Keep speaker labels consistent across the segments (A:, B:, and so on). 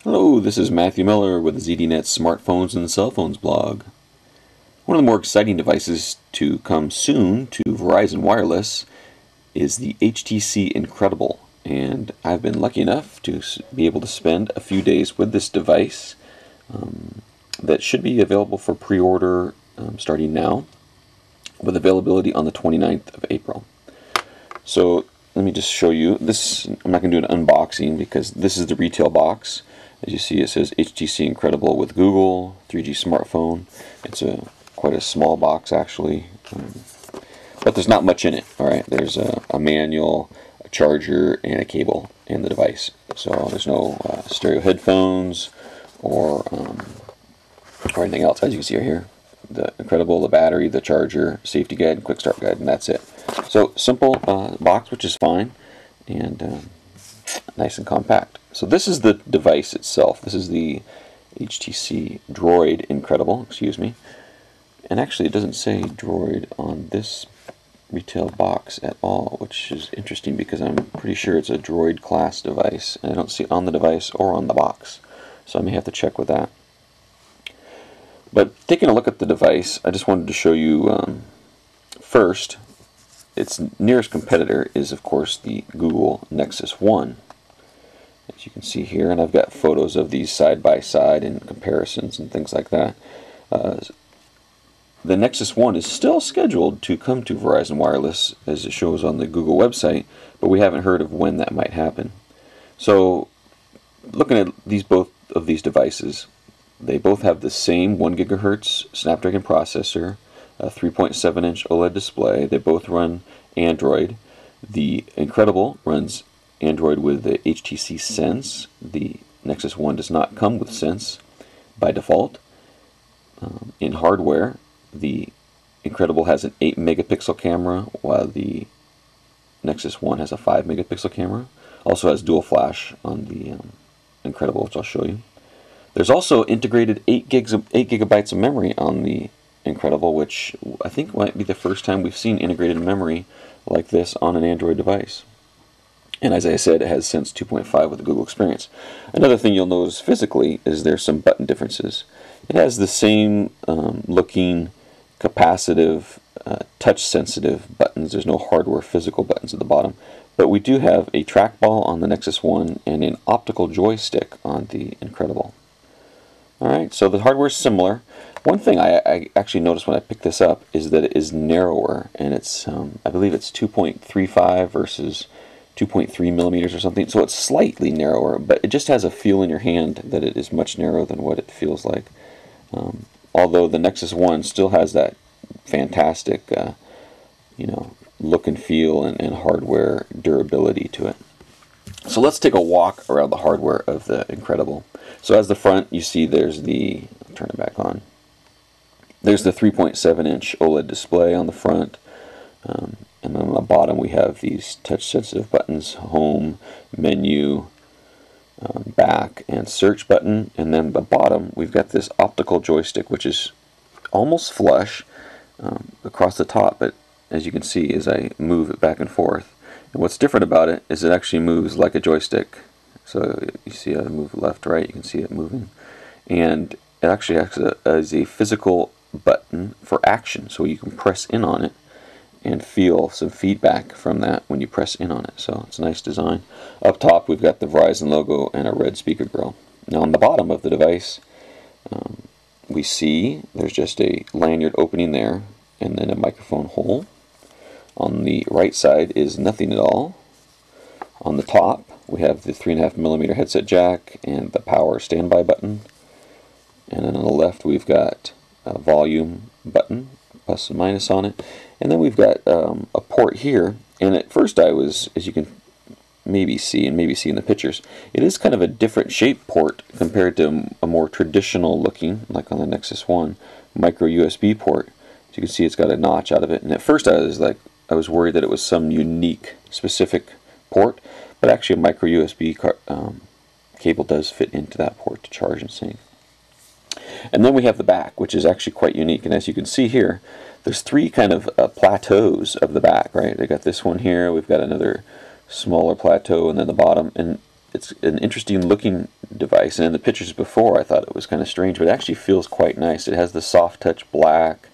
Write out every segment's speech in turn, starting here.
A: Hello, this is Matthew Miller with the ZDNet Smartphones and Cell Phones blog. One of the more exciting devices to come soon to Verizon Wireless is the HTC Incredible, and I've been lucky enough to be able to spend a few days with this device that should be available for pre-order starting now, with availability on the 29th of April. So let me just show you this. I'm not going to do an unboxing because this is the retail box. As you see, it says HTC Incredible with Google 3G smartphone. It's quite a small box actually, but there's not much in it. All right, there's a manual, a charger, and a cable in the device. So there's no stereo headphones or anything else. As you can see right here, the Incredible, the battery, the charger, safety guide, quick start guide, and that's it. So simple box, which is fine, and nice and compact. So this is the device itself. This is the HTC DROID Incredible, excuse me. And actually it doesn't say Droid on this retail box at all, which is interesting because I'm pretty sure it's a Droid class device, and I don't see it on the device or on the box. So I may have to check with that. But taking a look at the device, I just wanted to show you first, its nearest competitor is of course the Google Nexus 1. As you can see here, and I've got photos of these side by side and comparisons and things like that. The Nexus 1 is still scheduled to come to Verizon Wireless, as it shows on the Google website, but we haven't heard of when that might happen. So, looking at both of these devices, they both have the same 1 GHz Snapdragon processor, a 3.7-inch OLED display. They both run Android. The Incredible runs Android with the HTC Sense. The Nexus 1 does not come with Sense by default. In hardware, the Incredible has an 8 megapixel camera, while the Nexus 1 has a 5 megapixel camera. Also has dual flash on the Incredible, which I'll show you. There's also integrated 8 gigabytes of memory on the Incredible, which I think might be the first time we've seen integrated memory like this on an Android device. And as I said, it has Sense 2.5 with the Google experience. Another thing you'll notice physically is there's some button differences. It has the same looking capacitive, touch-sensitive buttons. There's no hardware physical buttons at the bottom. But we do have a trackball on the Nexus 1 and an optical joystick on the Incredible. Alright, so the hardware is similar. One thing I actually noticed when I picked this up is that it is narrower, and it's I believe it's 2.35 versus 2.3 millimeters or something, so it's slightly narrower, but it just has a feel in your hand that it is much narrower than what it feels like. Although the Nexus 1 still has that fantastic look and feel and hardware durability to it. So let's take a walk around the hardware of the Incredible. So as the front, you see there's the, I'll turn it back on, there's the 3.7-inch OLED display on the front. And then on the bottom we have these touch-sensitive buttons, home, menu, back, and search button. And then at the bottom we've got this optical joystick, which is almost flush across the top, but as you can see as I move it back and forth. And what's different about it is it actually moves like a joystick. So you see how to move left, right, you can see it moving. And it actually acts as a physical button for action, so you can press in on it and feel some feedback from that when you press in on it. So it's a nice design. Up top we've got the Verizon logo and a red speaker grill. Now on the bottom of the device we see there's just a lanyard opening there and then a microphone hole. On the right side is nothing at all. On the top we have the 3.5mm headset jack and the power standby button. And then on the left we've got a volume button, plus and minus on it. And then we've got a port here. And at first I was, as you can maybe see in the pictures, it is kind of a different shaped port compared to a more traditional looking, like on the Nexus 1, micro USB port. As you can see, it's got a notch out of it. And at first I was worried that it was some unique, specific port, but actually a micro USB cable does fit into that port to charge and sync. And then we have the back, which is actually quite unique. And as you can see here, there's three kind of plateaus of the back, right? They got this one here, we've got another smaller plateau, and then the bottom. And it's an interesting looking device, and in the pictures before I thought it was kind of strange, but it actually feels quite nice. It has the soft touch black,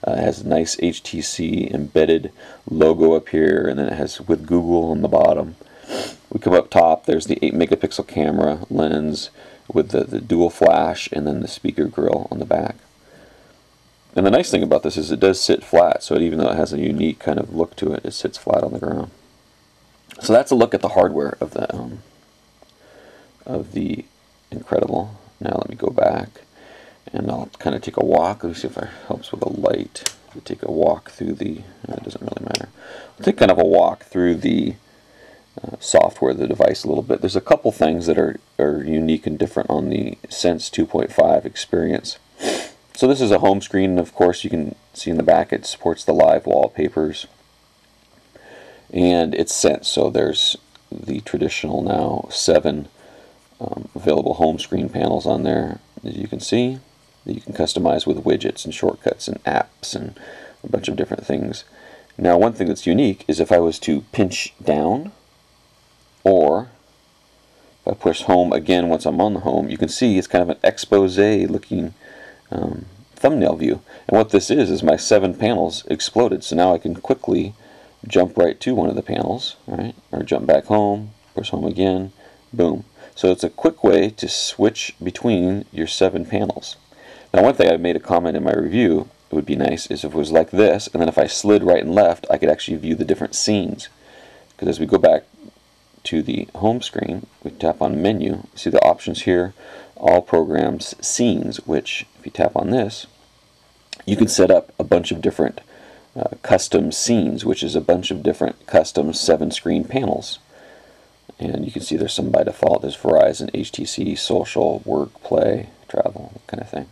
A: it has a nice HTC embedded logo up here, and then it has with Google on the bottom. We come up top, there's the 8 megapixel camera lens with the dual flash, and then the speaker grill on the back. And the nice thing about this is it does sit flat, so even though it has a unique kind of look to it, it sits flat on the ground. So that's a look at the hardware of the Incredible. Now let me go back and I'll kind of take a walk. Let me see if it helps with a light. To take a walk through the, it doesn't really matter. I'll take kind of a walk through the software of the device a little bit. There's a couple things that are unique and different on the Sense 2.5 experience. So this is a home screen, and of course you can see in the back it supports the live wallpapers. And it's Sense, so there's the traditional now 7 available home screen panels on there, as you can see, that you can customize with widgets and shortcuts and apps and a bunch of different things. Now one thing that's unique is if I was to pinch down, or if I push home again once I'm on the home, you can see it's kind of an expose looking thumbnail view. And what this is my 7 panels exploded, so now I can quickly jump right to one of the panels, right? Or jump back home, push home again, boom. So it's a quick way to switch between your 7 panels. Now one thing I made a comment in my review, it would be nice, is if it was like this, and then if I slid right and left, I could actually view the different scenes. Because as we go back to the home screen, we tap on menu, see the options here, all programs, scenes, which if you tap on this, you can set up a bunch of different custom scenes, which is a bunch of different custom 7 screen panels. And you can see there's some by default. There's Verizon, HTC, social, work, play, travel, that kind of thing.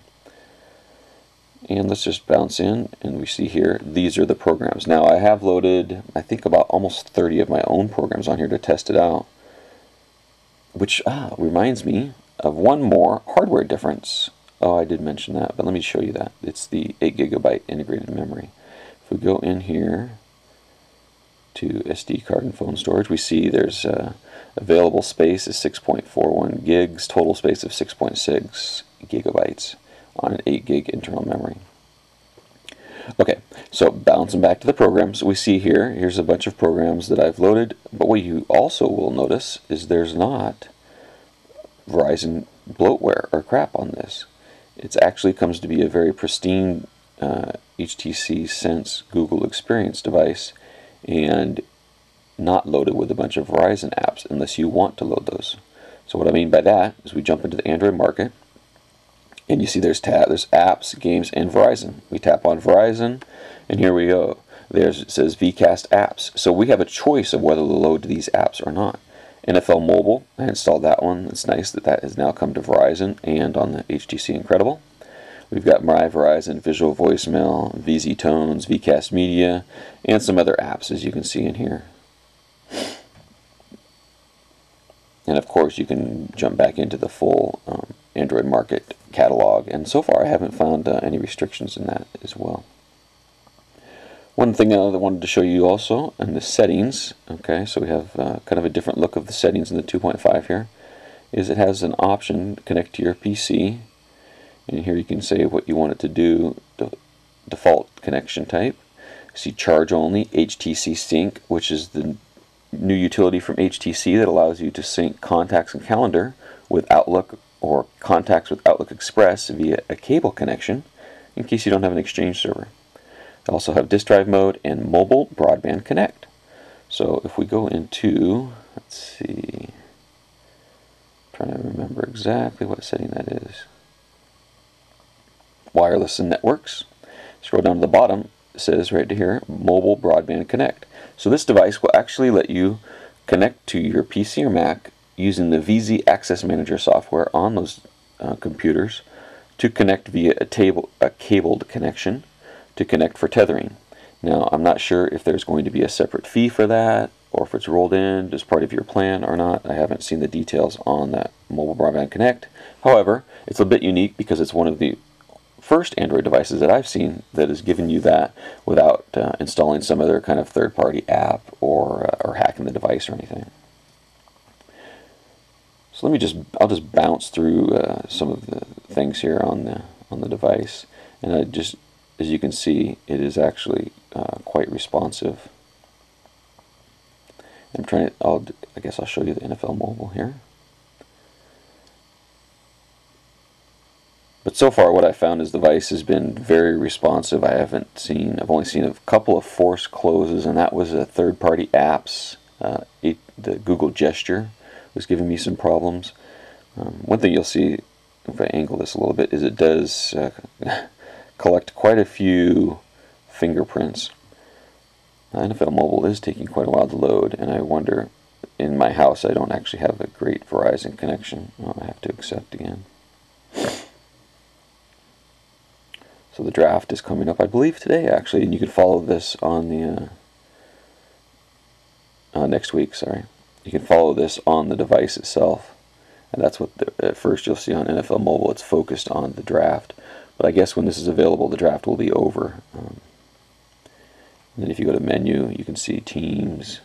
A: And let's just bounce in, and we see here, these are the programs. Now I have loaded, I think, about almost 30 of my own programs on here to test it out. Which reminds me of one more hardware difference. Oh, I did mention that, but let me show you that. It's the 8 GB integrated memory. If we go in here to SD card and phone storage, we see there's available space is 6.41 gigs, total space of 6.6 gigabytes on an 8 gig internal memory. Okay, so bouncing back to the programs, we see here's a bunch of programs that I've loaded, but what you also will notice is there's not Verizon bloatware or crap on this. It actually comes to be a very pristine HTC Sense Google Experience device, and not loaded with a bunch of Verizon apps unless you want to load those. So what I mean by that is we jump into the Android market, and you see there's apps, games, and Verizon. We tap on Verizon, and here we go. It says VCast apps. So we have a choice of whether to load these apps or not. NFL Mobile, I installed that one. It's nice that that has now come to Verizon and on the HTC Incredible. We've got My Verizon, Visual Voicemail, VZ Tones, VCast Media, and some other apps, as you can see in here. And of course, you can jump back into the full Android market catalog, and so far I haven't found any restrictions in that as well. One thing I wanted to show you also in the settings, okay, so we have kind of a different look of the settings in the 2.5 here, is it has an option to connect to your PC, and here you can say what you want it to do, default connection type. See charge only, HTC Sync, which is the new utility from HTC that allows you to sync contacts and calendar with Outlook or contacts with Outlook Express via a cable connection in case you don't have an Exchange server. They also have disk drive mode and mobile broadband connect. So if we go into, let's see, I'm trying to remember exactly what setting that is. Wireless and networks. Scroll down to the bottom, it says right here, mobile broadband connect. So this device will actually let you connect to your PC or Mac using the VZ Access Manager software on those computers to connect via a cabled connection to connect for tethering. Now, I'm not sure if there's going to be a separate fee for that or if it's rolled in as part of your plan or not. I haven't seen the details on that mobile broadband connect. However, it's a bit unique because it's one of the first Android devices that I've seen that has given you that without installing some other kind of third-party app or hacking the device or anything. So I'll just bounce through some of the things here on the device, and as you can see, it is actually quite responsive. I guess I'll show you the NFL Mobile here. But so far what I found is the device has been very responsive. I've only seen a couple of forced closes, and that was third-party apps. The Google gesture was giving me some problems. One thing you'll see, if I angle this a little bit, is it does collect quite a few fingerprints. NFL Mobile is taking quite a while to load, and I wonder, in my house I don't actually have a great Verizon connection. I have to accept again. So the draft is coming up, I believe, today actually, and you can follow this on the next week. Sorry, you can follow this on the device itself, and that's what at first you'll see on NFL Mobile. It's focused on the draft, but I guess when this is available, the draft will be over. And then if you go to menu, you can see teams,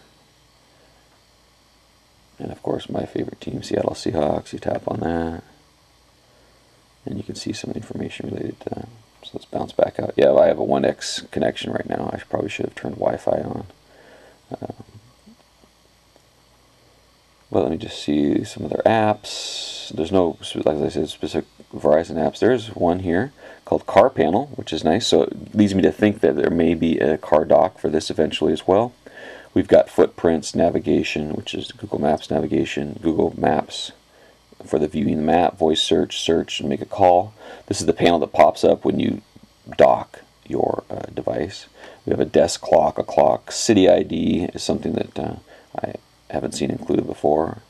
A: and of course my favorite team, Seattle Seahawks. You tap on that, and you can see some information related to that. So let's bounce back out. Yeah, I have a 1x connection right now. I probably should have turned Wi-Fi on. Well, let me just see some of their apps. There's no, like I said, specific Verizon apps. There's one here called Car Panel, which is nice. So it leads me to think that there may be a car dock for this eventually as well. We've got footprints, navigation, which is Google Maps navigation, Google Maps for the viewing the map, voice search, and make a call. This is the panel that pops up when you dock your device. We have a desk clock, a clock. City ID is something that I haven't seen included before.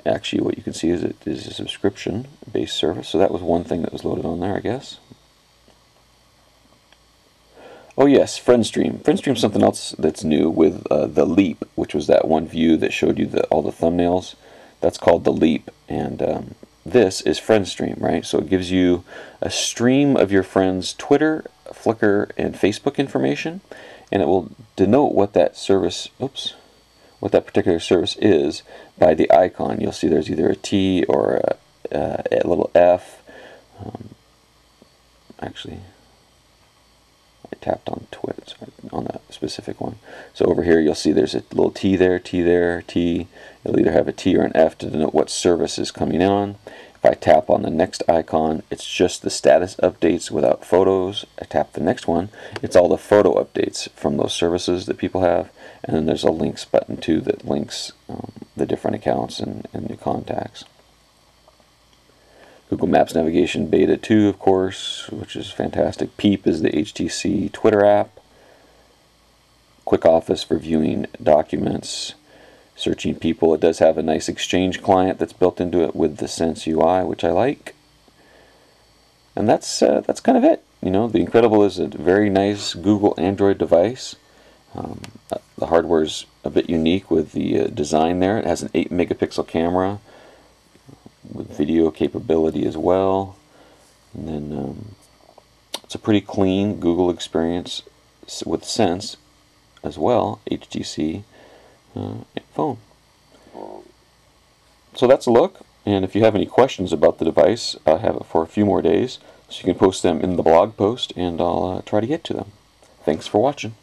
A: Actually, what you can see is it is a subscription-based service. So that was one thing that was loaded on there, I guess. Oh yes, FriendStream. FriendStream's something else that's new with the Leap, which was that one view that showed you all the thumbnails. That's called the Leap, and this is FriendStream, right? So it gives you a stream of your friends' Twitter, Flickr, and Facebook information, and it will denote what that service, what that particular service is by the icon. You'll see there's either a T or a little F. Actually, I tapped on Twitch on that specific one. So over here you'll see there's a little T there, T there, T. It'll either have a T or an F to denote what service is coming on. If I tap on the next icon, it's just the status updates without photos. I tap the next one, it's all the photo updates from those services that people have. And then there's a links button too that links the different accounts and new contacts. Google Maps Navigation Beta 2, of course, which is fantastic. Peep is the HTC Twitter app. Quick Office for viewing documents, searching people. It does have a nice Exchange client that's built into it with the Sense UI, which I like. And that's kind of it. You know, the Incredible is a very nice Google Android device. The hardware is a bit unique with the design there. It has an 8 megapixel camera with video capability as well, and then it's a pretty clean Google experience with Sense as well, HTC phone. So that's a look, and if you have any questions about the device, I have it for a few more days, so you can post them in the blog post and I'll try to get to them. Thanks for watching.